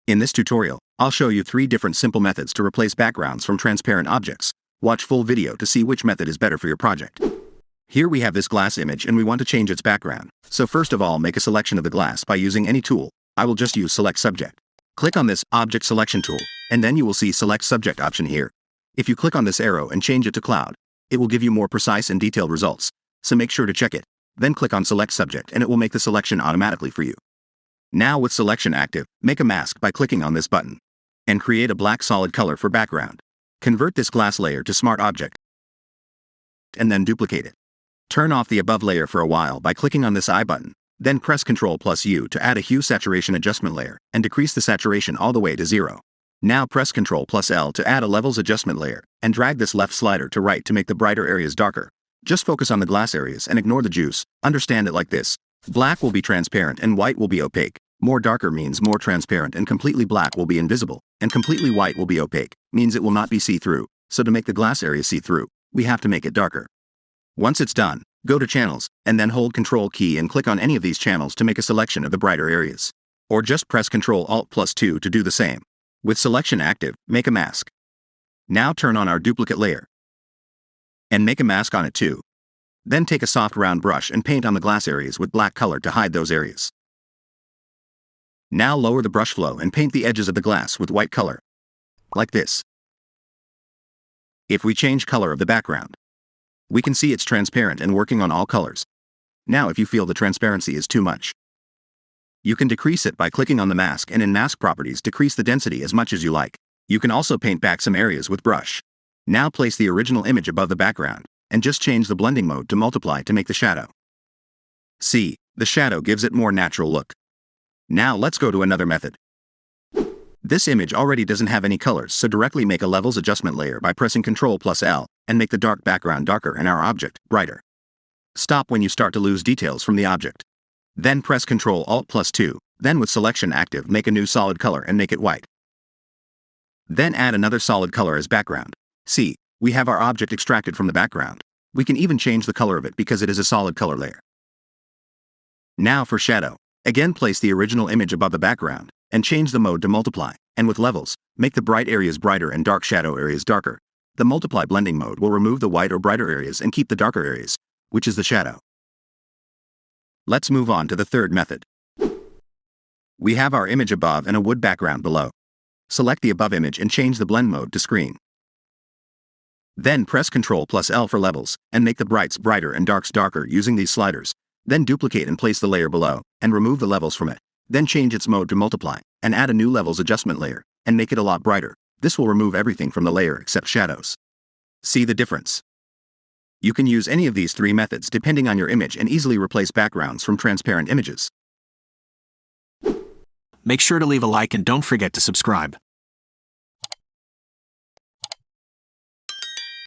In this tutorial, I'll show you 3 different simple methods to replace backgrounds from transparent objects. Watch full video to see which method is better for your project. Here we have this glass image and we want to change its background. So first of all, make a selection of the glass by using any tool. I will just use Select Subject. Click on this Object Selection tool, and then you will see Select Subject option here. If you click on this arrow and change it to Cloud, it will give you more precise and detailed results, so make sure to check it. Then click on Select Subject and it will make the selection automatically for you. Now with selection active, make a mask by clicking on this button. And create a black solid color for background. Convert this glass layer to Smart Object. And then duplicate it. Turn off the above layer for a while by clicking on this I button. Then press Ctrl+U to add a hue saturation adjustment layer, and decrease the saturation all the way to 0. Now press Ctrl+L to add a levels adjustment layer, and drag this left slider to right to make the brighter areas darker. Just focus on the glass areas and ignore the juice. Understand it like this. Black will be transparent and white will be opaque. More darker means more transparent, and completely black will be invisible, and completely white will be opaque, means it will not be see-through. So to make the glass area see-through, we have to make it darker. Once it's done, go to Channels, and then hold Ctrl key and click on any of these channels to make a selection of the brighter areas. Or just press Ctrl+Alt+2 to do the same. With selection active, make a mask. Now turn on our duplicate layer. And make a mask on it too. Then take a soft round brush and paint on the glass areas with black color to hide those areas. Now lower the brush flow and paint the edges of the glass with white color. Like this. If we change color of the background, we can see it's transparent and working on all colors. Now if you feel the transparency is too much, you can decrease it by clicking on the mask, and in Mask Properties decrease the density as much as you like. You can also paint back some areas with brush. Now place the original image above the background, and just change the blending mode to multiply to make the shadow. See, the shadow gives it more natural look. Now let's go to another method. This image already doesn't have any colors, so directly make a levels adjustment layer by pressing Ctrl+L, and make the dark background darker and our object brighter. Stop when you start to lose details from the object. Then press Ctrl+Alt+2, then with selection active make a new solid color and make it white. Then add another solid color as background. See, we have our object extracted from the background. We can even change the color of it because it is a solid color layer. Now for shadow. Again, place the original image above the background, and change the mode to multiply, and with levels, make the bright areas brighter and dark shadow areas darker. The multiply blending mode will remove the white or brighter areas and keep the darker areas, which is the shadow. Let's move on to the third method. We have our image above and a wood background below. Select the above image and change the blend mode to screen. Then press Ctrl+L for levels, and make the brights brighter and darks darker using these sliders. Then duplicate and place the layer below, and remove the levels from it. Then change its mode to multiply, and add a new levels adjustment layer, and make it a lot brighter. This will remove everything from the layer except shadows. See the difference? You can use any of these 3 methods depending on your image and easily replace backgrounds from transparent images. Make sure to leave a like and don't forget to subscribe.